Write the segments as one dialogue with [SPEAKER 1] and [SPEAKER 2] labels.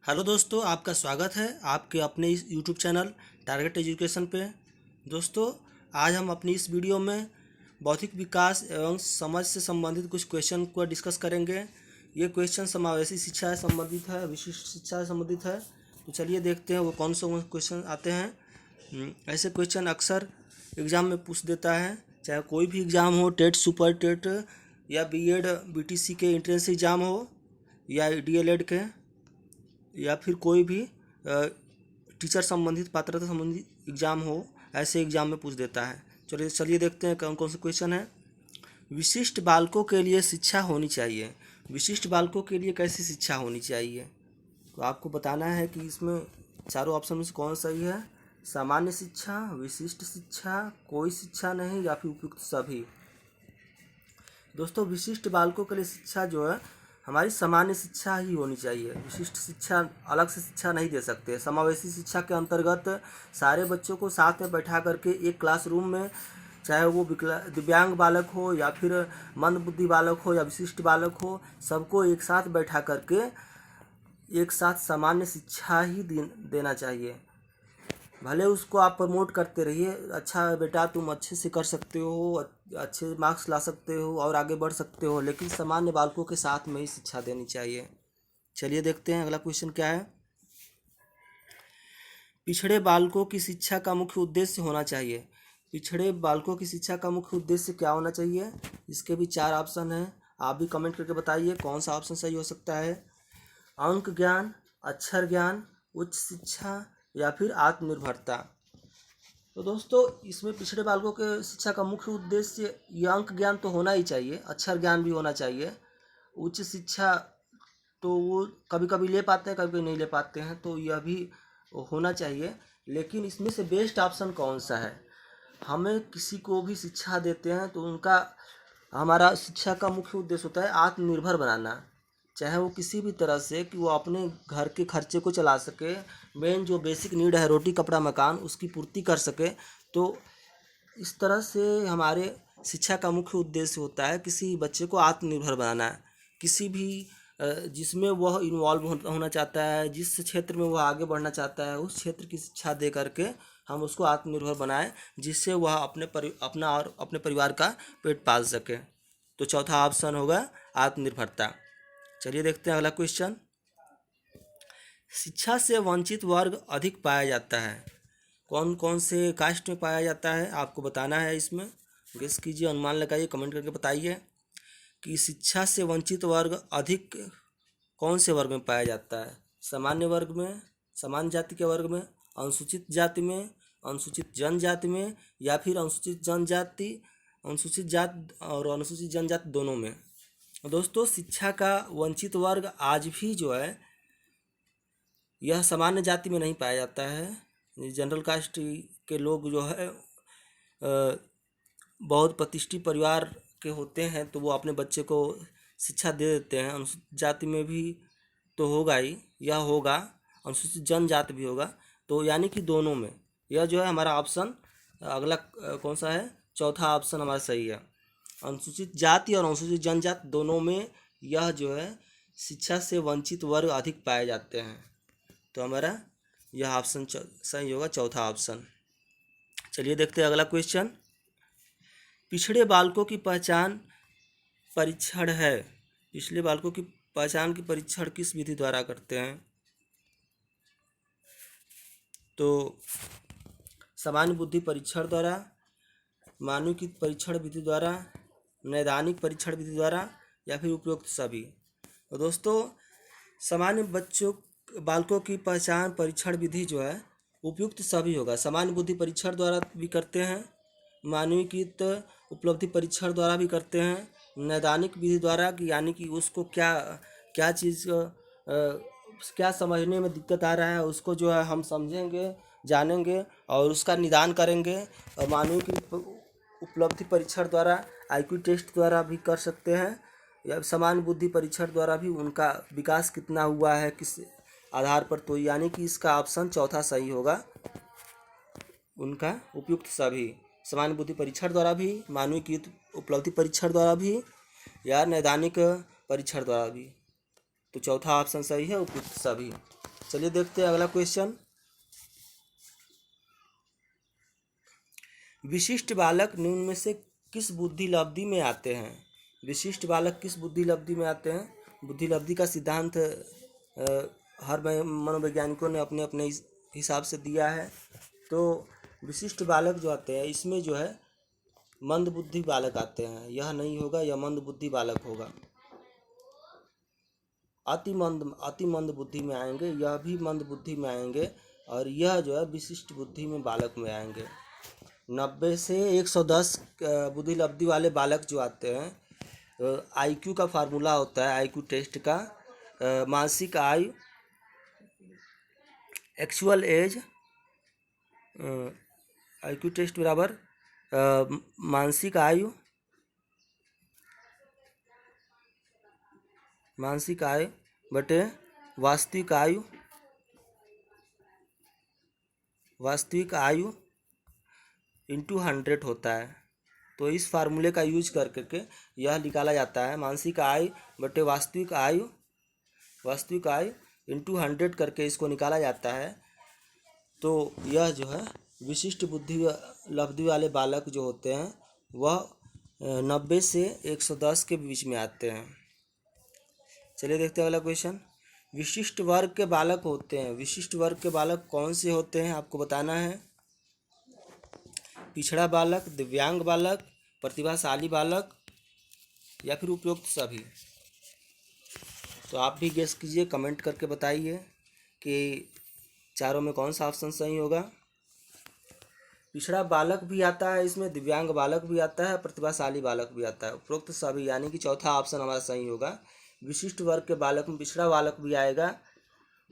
[SPEAKER 1] Hello दोस्तों, आपका स्वागत है आपके अपने इस यूट्यूब चैनल टारगेट एजुकेशन पे। दोस्तों, आज हम अपनी इस वीडियो में बौद्धिक विकास एवं समझ से संबंधित कुछ क्वेश्चन को डिस्कस करेंगे। ये क्वेश्चन समावेशी शिक्षा से संबंधित है, विशिष्ट शिक्षा से संबंधित है। तो चलिए देखते हैं वो कौन से क्वेश्चन आते हैं। ऐसे क्वेश्चन अक्सर एग्ज़ाम में पूछ देता है, चाहे कोई भी एग्ज़ाम हो, टेट, सुपर टेट या बीएड बीटीसी के एंट्रेंस एग्ज़ाम हो या डीएलएड के, या फिर कोई भी टीचर संबंधित पात्रता संबंधित एग्ज़ाम हो, ऐसे एग्ज़ाम में पूछ देता है। चलिए देखते हैं कौन कौन से क्वेश्चन है। विशिष्ट बालकों के लिए शिक्षा होनी चाहिए। विशिष्ट बालकों के लिए कैसी शिक्षा होनी चाहिए, तो आपको बताना है कि इसमें चारों ऑप्शन में से कौन सही है। सामान्य शिक्षा, विशिष्ट शिक्षा, कोई शिक्षा नहीं या फिर उपयुक्त सभी। दोस्तों, विशिष्ट बालकों के लिए शिक्षा जो है हमारी सामान्य शिक्षा ही होनी चाहिए। विशिष्ट शिक्षा अलग से शिक्षा नहीं दे सकते। समावेशी शिक्षा के अंतर्गत सारे बच्चों को साथ में बैठा करके एक क्लासरूम में, चाहे वो दिव्यांग बालक हो या फिर मंदबुद्धि बालक हो या विशिष्ट बालक हो, सबको एक साथ बैठा करके एक साथ सामान्य शिक्षा ही देना चाहिए। भले उसको आप प्रमोट करते रहिए, अच्छा बेटा तुम अच्छे से कर सकते हो, अच्छे मार्क्स ला सकते हो और आगे बढ़ सकते हो, लेकिन सामान्य बालकों के साथ में ही शिक्षा देनी चाहिए। चलिए देखते हैं अगला क्वेश्चन क्या है। पिछड़े बालकों की शिक्षा का मुख्य उद्देश्य होना चाहिए। पिछड़े बालकों की शिक्षा का मुख्य उद्देश्य क्या होना चाहिए, इसके भी 4 ऑप्शन हैं। आप भी कमेंट करके बताइए कौन सा ऑप्शन सही हो सकता है। अंक ज्ञान, अक्षर ज्ञान, उच्च शिक्षा या फिर आत्मनिर्भरता। तो दोस्तों, इसमें पिछड़े बालकों के शिक्षा का मुख्य उद्देश्य ये अंक ज्ञान तो होना ही चाहिए, अक्षर ज्ञान भी होना चाहिए। उच्च शिक्षा तो वो कभी कभी ले पाते हैं, कभी कभी नहीं ले पाते हैं, तो यह भी होना चाहिए। लेकिन इसमें से बेस्ट ऑप्शन कौन सा है। हमें किसी को भी शिक्षा देते हैं तो हमारा शिक्षा का मुख्य उद्देश्य होता है आत्मनिर्भर बनाना, चाहे वो किसी भी तरह से, कि वो अपने घर के खर्चे को चला सके। मेन जो बेसिक नीड है, रोटी कपड़ा मकान, उसकी पूर्ति कर सके। तो इस तरह से हमारे शिक्षा का मुख्य उद्देश्य होता है किसी बच्चे को आत्मनिर्भर बनाना। किसी भी जिसमें वह इन्वॉल्व होना चाहता है, जिस क्षेत्र में वह आगे बढ़ना चाहता है, उस क्षेत्र की शिक्षा दे करके हम उसको आत्मनिर्भर बनाएं, जिससे वह अपना और अपने परिवार का पेट पाल सके। तो चौथा ऑप्शन होगा आत्मनिर्भरता। चलिए देखते हैं अगला क्वेश्चन। शिक्षा से वंचित वर्ग अधिक पाया जाता है। कौन कौन से कास्ट में पाया जाता है, आपको बताना है। इसमें गेस कीजिए, अनुमान लगाइए, कमेंट करके बताइए कि शिक्षा से वंचित वर्ग अधिक कौन से वर्ग में पाया जाता है। सामान्य वर्ग में, सामान्य जाति के वर्ग में, अनुसूचित जाति में, अनुसूचित जनजाति में, या फिर अनुसूचित जनजाति, अनुसूचित जाति और अनुसूचित जनजाति दोनों में। दोस्तों, शिक्षा का वंचित वर्ग आज भी जो है यह सामान्य जाति में नहीं पाया जाता है। जनरल कास्ट के लोग जो है बहुत प्रतिष्ठित परिवार के होते हैं, तो वो अपने बच्चे को शिक्षा दे देते हैं। अनुसूचित जाति में भी तो होगा ही, यह होगा, अनुसूचित जनजाति भी होगा। तो यानी कि दोनों में यह जो है हमारा ऑप्शन अगला कौन सा है, चौथा ऑप्शन हमारा सही है। अनुसूचित जाति और अनुसूचित जनजाति दोनों में यह जो है शिक्षा से वंचित वर्ग अधिक पाए जाते हैं। तो हमारा यह ऑप्शन सही होगा, चौथा ऑप्शन। चलिए देखते हैं अगला क्वेश्चन। पिछड़े बालकों की पहचान परीक्षण है। पिछड़े बालकों की पहचान की परीक्षण किस विधि द्वारा करते हैं, तो सामान्य बुद्धि परीक्षण द्वारा, मानविक परीक्षण विधि द्वारा, नैदानिक परीक्षण विधि द्वारा, या फिर उपयुक्त सभी। तो दोस्तों, सामान्य बालकों की पहचान परीक्षण विधि जो है उपयुक्त सभी होगा। सामान्य बुद्धि परीक्षण द्वारा भी करते हैं, मानविक उपलब्धि परीक्षण द्वारा भी करते हैं, नैदानिक विधि द्वारा, कि यानी कि उसको क्या चीज़ क्या समझने में दिक्कत आ रहा है, उसको जो है हम समझेंगे, जानेंगे और उसका निदान करेंगे। और मानविक उपलब्धि परीक्षण द्वारा, आईक्यू टेस्ट द्वारा भी कर सकते हैं, या सामान्य बुद्धि परीक्षण द्वारा भी उनका विकास कितना हुआ है, किस आधार पर। तो यानी कि इसका ऑप्शन चौथा सही होगा, उनका उपयुक्त सभी। सामान्य बुद्धि परीक्षण द्वारा भी, मानविक उपलब्धि परीक्षण द्वारा भी, या नैदानिक परीक्षण द्वारा भी। तो चौथा ऑप्शन सही है, उपयुक्त सभी। चलिए देखते हैं अगला क्वेश्चन। विशिष्ट बालक निम्न में से किस बुद्धि लब्धि में आते हैं? विशिष्ट बालक किस बुद्धि लब्धि में आते हैं? बुद्धि लब्धि का सिद्धांत हर मनोवैज्ञानिकों ने अपने अपने हिसाब से दिया है। तो विशिष्ट बालक जो आते हैं इसमें जो है मंद बुद्धि बालक आते हैं। यह नहीं होगा, यह मंद बुद्धि बालक होगा। अति मंद बुद्धि में आएंगे, यह भी मंद बुद्धि में आएंगे, और यह जो है विशिष्ट बुद्धि में बालक में आएंगे। 90 से 110 बुद्धि लब्धि वाले बालक जो आते हैं, आईक्यू का फार्मूला होता है आईक्यू टेस्ट का, मानसिक आयु एक्चुअल एज, आईक्यू टेस्ट बराबर मानसिक आयु बटे वास्तविक आयु इंटू 100 होता है। तो इस फार्मूले का यूज करके यह निकाला जाता है, मानसिक आयु बटे वास्तविक आयु इंटू 100 करके इसको निकाला जाता है। तो यह जो है विशिष्ट बुद्धि लब्धि वाले बालक जो होते हैं वह 90 से 110 के बीच में आते हैं। चलिए देखते हैं अगला क्वेश्चन। विशिष्ट वर्ग के बालक होते हैं, विशिष्ट वर्ग के बालक कौन से होते हैं आपको बताना है। पिछड़ा बालक, दिव्यांग बालक, प्रतिभाशाली बालक, या फिर उपयुक्त सभी। तो आप भी गेस कीजिए, कमेंट करके बताइए कि चारों में कौन सा ऑप्शन सही होगा। पिछड़ा बालक भी आता है इसमें, दिव्यांग बालक भी आता है, प्रतिभाशाली बालक भी आता है, उपरोक्त सभी, यानी कि चौथा ऑप्शन हमारा सही होगा। विशिष्ट वर्ग के बालक में पिछड़ा बालक भी आएगा।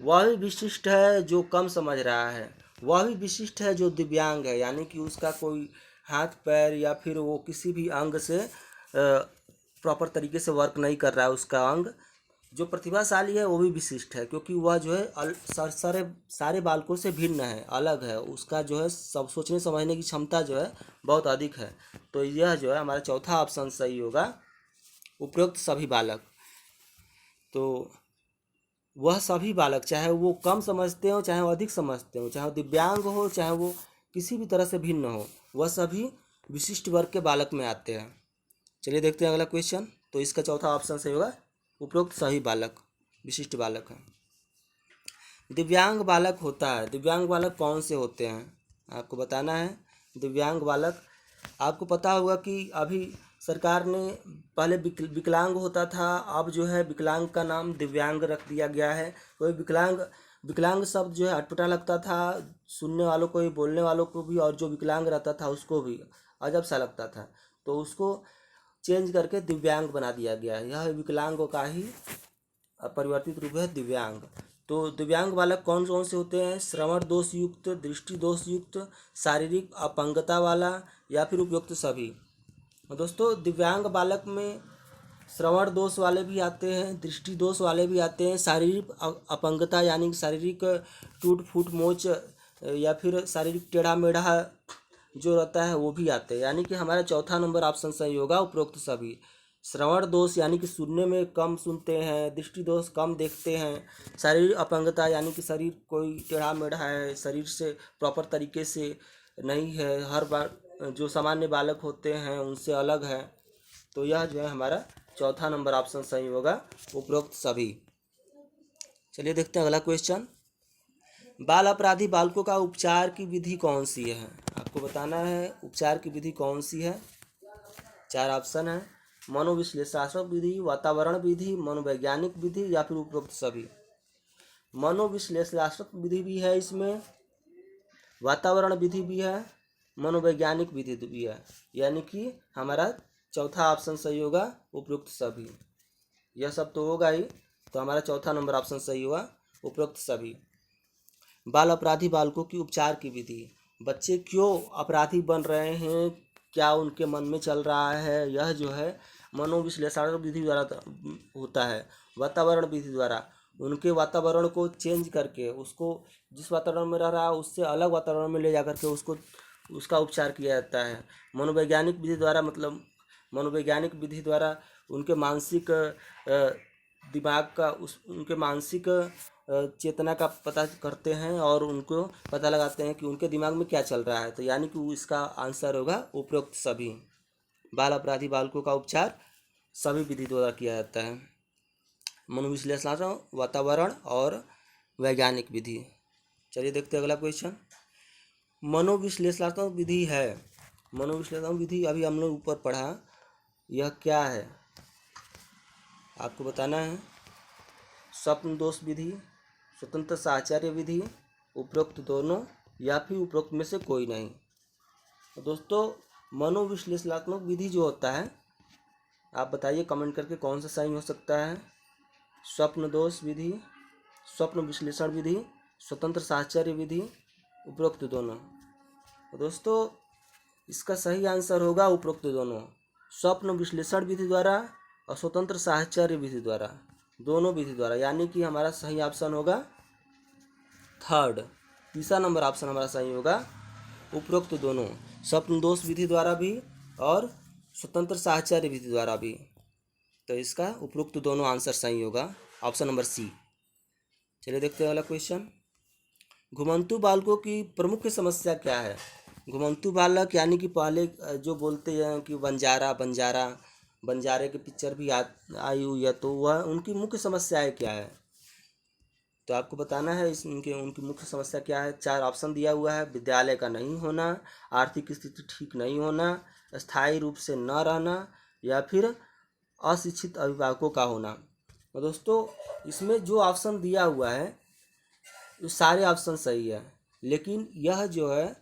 [SPEAKER 1] वह भी विशिष्ट है जो कम समझ रहा है, वह भी विशिष्ट है जो दिव्यांग है, यानी कि उसका कोई हाथ पैर या फिर वो किसी भी अंग से प्रॉपर तरीके से वर्क नहीं कर रहा है उसका अंग। जो प्रतिभाशाली है वो भी विशिष्ट है, क्योंकि वह जो है सारे बालकों से भिन्न है, अलग है, उसका जो है सब सोचने समझने की क्षमता जो है बहुत अधिक है। तो यह जो है हमारा चौथा ऑप्शन सही होगा, उपरोक्त सभी बालक। तो वह सभी बालक, चाहे वो कम समझते हो, चाहे वो अधिक समझते हो, चाहे वो दिव्यांग हो, चाहे वो किसी भी तरह से भिन्न हो, वह सभी विशिष्ट वर्ग के बालक में आते हैं। चलिए देखते हैं अगला क्वेश्चन। तो इसका चौथा ऑप्शन सही होगा, उपरोक्त सभी बालक विशिष्ट बालक हैं। दिव्यांग बालक होता है, दिव्यांग बालक कौन से होते हैं आपको बताना है। दिव्यांग बालक आपको पता होगा कि अभी सरकार ने पहले विकलांग होता था, अब जो है विकलांग का नाम दिव्यांग रख दिया गया है। कोई विकलांग शब्द जो है अटपटा लगता था, सुनने वालों को भी, बोलने वालों को भी, और जो विकलांग रहता था उसको भी अजब सा लगता था। तो उसको चेंज करके दिव्यांग बना दिया गया है। यह विकलांग का ही परिवर्तित रूप है दिव्यांग। तो दिव्यांग बालक कौन कौन से होते हैं। श्रवण दोष युक्त, दृष्टि दोष युक्त, शारीरिक अपंगता वाला, या फिर उपयुक्त सभी। दोस्तों दिव्यांग बालक में श्रवण दोष वाले भी आते हैं, दृष्टि दोष वाले भी आते हैं, शारीरिक अपंगता यानी शारीरिक टूट फूट मोच या फिर शारीरिक टेढ़ा मेढ़ा जो रहता है वो भी आते हैं। यानी कि हमारा चौथा नंबर ऑप्शन सही होगा, उपरोक्त सभी। श्रवण दोष यानी कि सुनने में कम सुनते हैं, दृष्टि दोष कम देखते हैं, शारीरिक अपंगता यानी कि शरीर कोई टेढ़ा मेढ़ा है, शरीर से प्रॉपर तरीके से नहीं है, हर बार जो सामान्य बालक होते हैं उनसे अलग है। तो यह जो है हमारा चौथा नंबर ऑप्शन सही होगा, उपरोक्त सभी। चलिए देखते हैं अगला क्वेश्चन। बाल अपराधी बालकों का उपचार की विधि कौन सी है आपको बताना है। उपचार की विधि कौन सी है। 4 ऑप्शन है, मनोविश्लेषणात्मक विधि, वातावरण विधि, मनोवैज्ञानिक विधि, या फिर उपरोक्त सभी। मनोविश्लेषणात्मक विधि भी है इसमें, वातावरण विधि भी है, मनोवैज्ञानिक विधि भी है, यानी कि हमारा चौथा ऑप्शन सही होगा, उपरोक्त सभी। यह सब तो होगा ही, तो हमारा चौथा नंबर ऑप्शन सही हुआ, उपरोक्त सभी। बाल अपराधी बालकों की उपचार की विधि। बच्चे क्यों अपराधी बन रहे हैं, क्या उनके मन में चल रहा है, यह जो है मनोविश्लेषणात्मक विधि द्वारा होता है। वातावरण विधि द्वारा उनके वातावरण को चेंज करके उसको जिस वातावरण में रह रहा है उससे अलग वातावरण में ले जा करके उसका उपचार किया जाता है। मनोवैज्ञानिक विधि द्वारा मतलब मनोवैज्ञानिक विधि द्वारा उनके मानसिक दिमाग का उनके मानसिक चेतना का पता करते हैं और उनको पता लगाते हैं कि उनके दिमाग में क्या चल रहा है। तो यानी कि इसका आंसर होगा उपरोक्त सभी। बाल अपराधी बालकों का उपचार सभी विधि द्वारा किया जाता है। मनोविश्लेषणात्मक, वातावरण और वैज्ञानिक विधि। चलिए देखते हैं अगला क्वेश्चन। मनोविश्लेषणात्मक विधि है, मनोविश्लेषणात्मक विधि अभी हम लोग ऊपर पढ़ा, यह क्या है आपको बताना है। स्वप्न दोष विधि, स्वतंत्र साहचर्य विधि, उपरोक्त दोनों या फिर उपरोक्त में से कोई नहीं। तो दोस्तों मनोविश्लेषणात्मक विधि जो होता है, आप बताइए कमेंट करके कौन सा सही हो सकता है। स्वप्न दोष विधि, स्वप्न विश्लेषण विधि, स्वतंत्र साहचर्य विधि, उपरोक्त दोनों। तो दोस्तों इसका सही आंसर होगा उपरोक्त दोनों। स्वप्न विश्लेषण विधि द्वारा और स्वतंत्र साहचर्य विधि द्वारा, दोनों विधि द्वारा, यानी कि हमारा सही ऑप्शन होगा थर्ड, तीसरा नंबर ऑप्शन हमारा सही होगा उपरोक्त दोनों, स्वप्न दोष विधि द्वारा भी और स्वतंत्र साहचर्य विधि द्वारा भी। तो इसका उपरोक्त दोनों आंसर सही होगा, ऑप्शन नंबर सी। चलिए देखते हैं अगला क्वेश्चन। घुमंतु बालकों की प्रमुख समस्या क्या है। घुमंतु बालक यानी कि पहले जो बोलते हैं कि बंजारा बंजारा, बंजारे की पिक्चर भी आई हुई है, तो वह उनकी मुख्य समस्याएं क्या है। तो आपको बताना है उनकी मुख्य समस्या क्या है। 4 ऑप्शन दिया हुआ है। विद्यालय का नहीं होना, आर्थिक स्थिति ठीक नहीं होना, स्थायी रूप से न रहना, या फिर अशिक्षित अभिभावकों का होना। तो दोस्तों इसमें जो ऑप्शन दिया हुआ है वो सारे ऑप्शन सही है, लेकिन यह जो है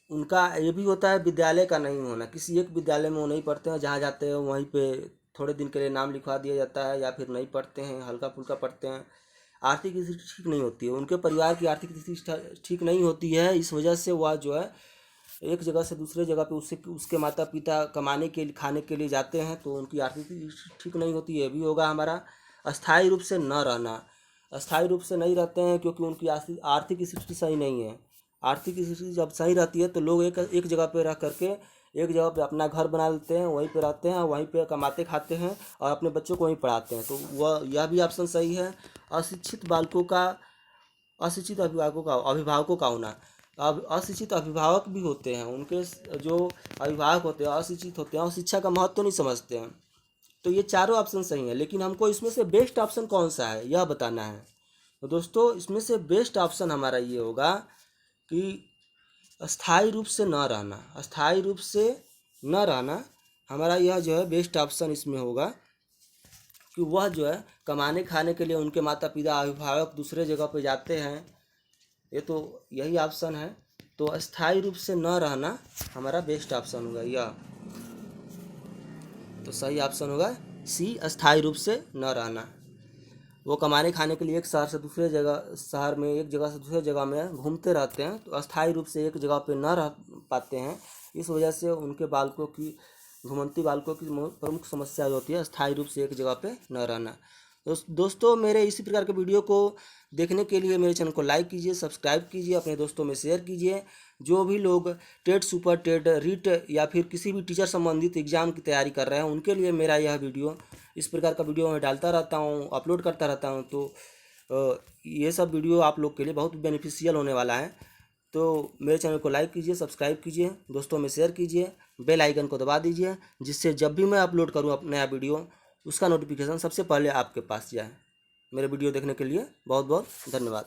[SPEAKER 1] उनका ये भी होता है विद्यालय का नहीं होना। किसी एक विद्यालय में वो नहीं पढ़ते हैं, जहाँ जाते हैं वहीं पे थोड़े दिन के लिए नाम लिखवा दिया जाता है, या फिर नहीं पढ़ते हैं, हल्का फुल्का पढ़ते हैं। आर्थिक स्थिति ठीक नहीं होती है, उनके परिवार की आर्थिक स्थिति ठीक नहीं होती है, इस वजह से वह जो है एक जगह से दूसरे जगह पे उसके माता पिता कमाने के लिए खाने के लिए जाते हैं, तो उनकी आर्थिक स्थिति ठीक नहीं होती है। ये भी होगा हमारा। अस्थायी रूप से न रहना, अस्थायी रूप से नहीं रहते हैं क्योंकि उनकी आर्थिक स्थिति सही नहीं है। आर्थिक स्थिति जब सही रहती है तो लोग एक जगह पे रह करके एक जगह पे अपना घर बना लेते हैं, वहीं पे रहते हैं, वहीं पे कमाते खाते हैं और अपने बच्चों को वहीं पढ़ाते हैं। तो वह यह भी ऑप्शन सही है। अशिक्षित बालकों का, अशिक्षित अभिभावकों का होना। अब अशिक्षित अभिभावक भी होते हैं, उनके जो अभिभावक होते हैं अशिक्षित होते हैं और शिक्षा का महत्व तो नहीं समझते हैं। तो ये चारों ऑप्शन सही हैं, लेकिन हमको इसमें से बेस्ट ऑप्शन कौन सा है यह बताना है। तो दोस्तों इसमें से बेस्ट ऑप्शन हमारा ये होगा कि अस्थायी रूप से न रहना। अस्थायी रूप से न रहना हमारा यह जो है बेस्ट ऑप्शन इसमें होगा, कि वह जो है कमाने खाने के लिए उनके माता पिता अभिभावक दूसरे जगह पे जाते हैं, ये तो यही ऑप्शन है। तो अस्थायी रूप से न रहना हमारा बेस्ट ऑप्शन होगा यह। तो सही ऑप्शन होगा सी, अस्थायी रूप से न रहना। वो कमाने खाने के लिए एक शहर से दूसरे शहर में, एक जगह से दूसरे जगह में घूमते रहते हैं, तो अस्थायी रूप से एक जगह पे न रह पाते हैं। इस वजह से उनके बालकों की, घुमंती बालकों की प्रमुख समस्या जो होती है अस्थायी रूप से एक जगह पे न रहना। दोस्तों मेरे इसी प्रकार के वीडियो को देखने के लिए मेरे चैनल को लाइक कीजिए, सब्सक्राइब कीजिए, अपने दोस्तों में शेयर कीजिए। जो भी लोग टेट, सुपर टेट, रीट या फिर किसी भी टीचर संबंधित एग्जाम की तैयारी कर रहे हैं, उनके लिए मेरा यह वीडियो, इस प्रकार का वीडियो मैं डालता रहता हूँ, अपलोड करता रहता हूँ। तो ये सब वीडियो आप लोग के लिए बहुत बेनिफिशियल होने वाला है। तो मेरे चैनल को लाइक कीजिए, सब्सक्राइब कीजिए, दोस्तों में शेयर कीजिए, बेल आइकन को दबा दीजिए, जिससे जब भी मैं अपलोड करूँ नया वीडियो उसका नोटिफिकेशन सबसे पहले आपके पास जाए। मेरे वीडियो देखने के लिए बहुत बहुत धन्यवाद।